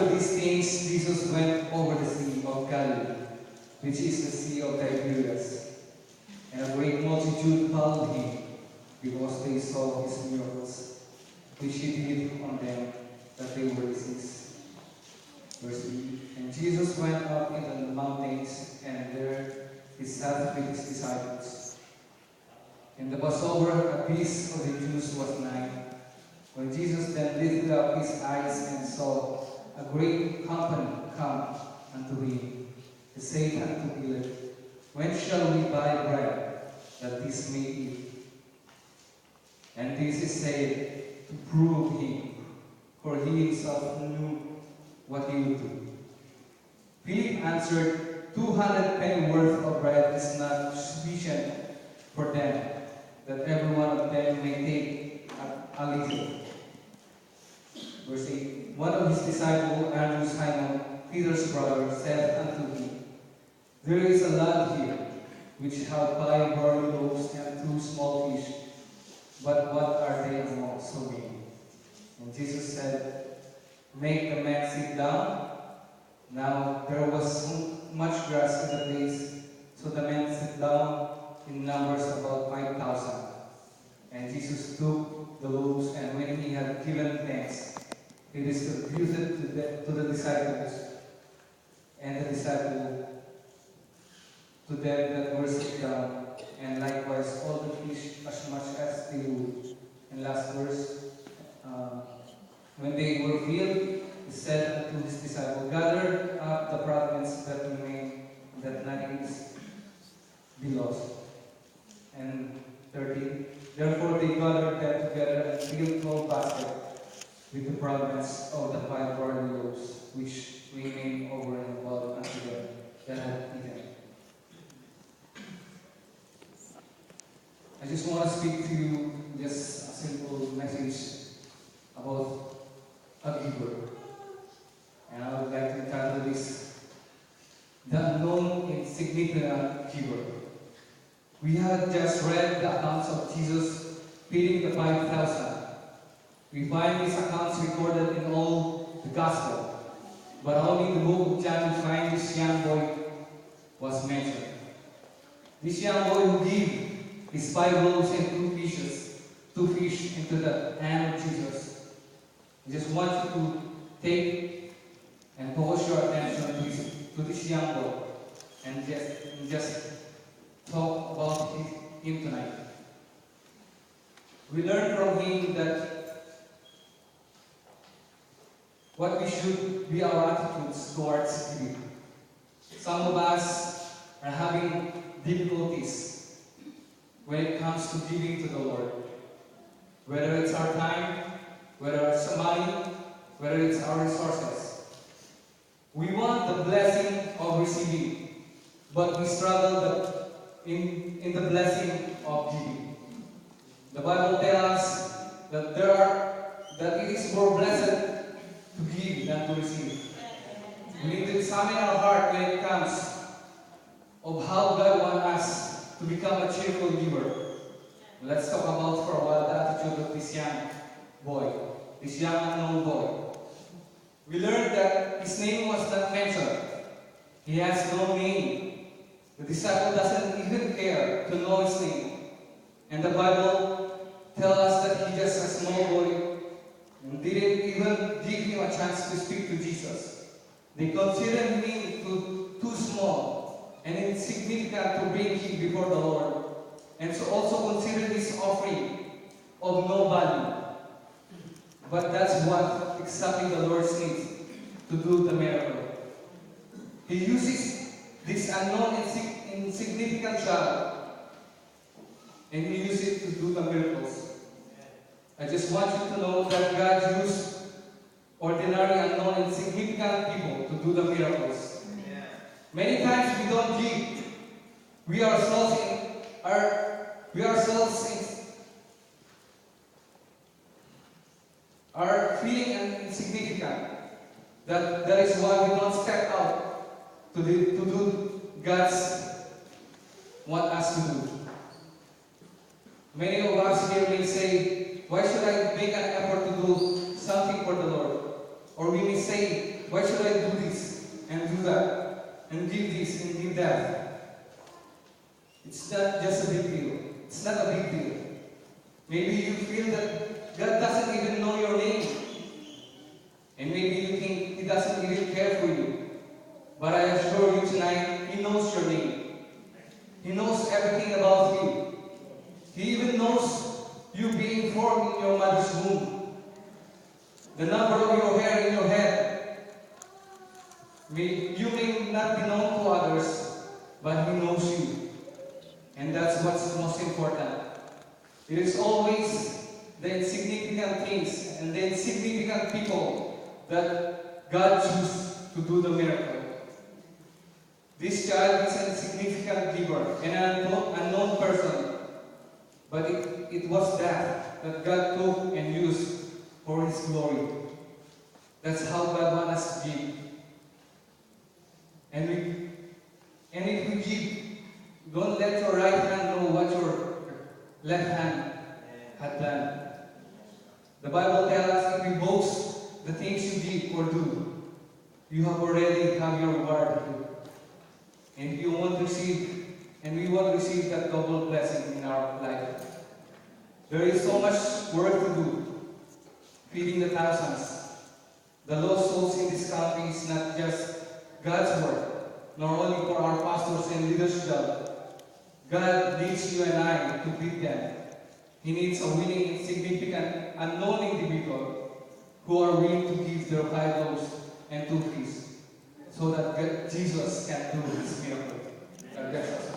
after these things, Jesus went over the Sea of Galilee, which is the Sea of Tiberias. And a great multitude followed him, because they saw his miracles, which he did on them that they were diseased. Verse 3. And Jesus went up into the mountains, and there he sat with his disciples. And the Passover, a feast of the Jews, was nigh. When Jesus then lifted up his eyes and saw a great company come unto him, he said unto Pilate, When shall we buy bread, that this may eat? And this he said to prove him, for he himself knew what he would do. Philip answered, 200 penny worth of bread is not sufficient for them, that every one of them may take a little. Verse 8. One of his disciples, Andrew, Simon, Peter's brother, said unto him, There is a lad here, which have 5 barley loaves and 2 small fish, but what are they among so many? And Jesus said, Make the men sit down. Now there was much grass in the place, so the men sat down in numbers about 5,000. And Jesus took the loaves, and when he had given thanks, he distributed to the disciples, and the disciples to them that were sit down, and likewise all the fish as much as they would. And last verse, when they were filled, he said unto his disciples, Gather up the fragments that remain, that nothing is be lost. And 13, therefore they gathered them together and filled 12 baskets with the fragments of the 5 barley loaves, which remained over and above unto them that had eaten. I just want to speak to you just a simple message about a giver. And I would like to entitle this, The Unknown Insignificant Giver. We have just read the accounts of Jesus feeding the 5,000. We find these accounts recorded in all the Gospel, but only in the book of John we find this young boy was mentioned. This young boy who gave his 5 loaves and 2 fish into the hand of Jesus. I just want you to take and focus your attention to this young boy and just talk about him tonight. We learn from him that what we should be our attitudes towards giving. Some of us are having difficulties when it comes to giving to the Lord. Whether it's our time, whether it's money, whether it's our resources. We want the blessing of receiving, but we struggle in the blessing of giving. The Bible tells us that it is more blessed to give than to receive. We need to examine our heart when it comes of how God wants us to become a cheerful giver. Let's talk about for a while the attitude of this young boy, this young unknown boy. We learned that his name was not mentioned. He has no name. The disciple doesn't even care to know his name. And the Bible tells us that he just a small boy and didn't even give him a chance to speak to Jesus. They considered him too small and insignificant to bring him before the Lord. And so also considered his offering of no value. But that's what exactly the Lord needs to do the miracle. He uses this unknown insignificant child and he uses it to do the miracles. I just want you to know that God used ordinary, unknown, insignificant people to do the miracles. Yeah. Many times we don't give. We ourselves are feeling insignificant. That is why we don't step out to do God's want us to do. Many of us here may say, why should I make an effort to do something for the Lord? Or we may say, why should I do this and do that and give this and give that? It's not just a big deal. It's not a big deal. Maybe you feel that God doesn't even know your name. And maybe you think He doesn't even care for you. But I assure you tonight, He knows your name. He knows everything about you. He even knows you being formed in your mother's womb. The number of your hair in your head. You may not be known to others, but He knows you. And that's what's most important. It is always the insignificant things and the insignificant people that God chooses to do the miracle. This child is an insignificant giver and an unknown person. But it was that God took and used for His glory. That's how God wants us to give. And if we give, don't let your right hand know what your left hand had done. The Bible tells us if we boast the things you give or do, you have already have your reward. And you won't receive, and we won't receive that double blessing in our life. There is so much work to do, feeding the thousands. The lost souls in this country is not just God's work, nor only for our pastors and leaders' job. God needs you and I to feed them. He needs a willing, insignificant, unknown individual who are willing to give their 5 loaves and 2 fish, so that Jesus can do His miracle. God bless us.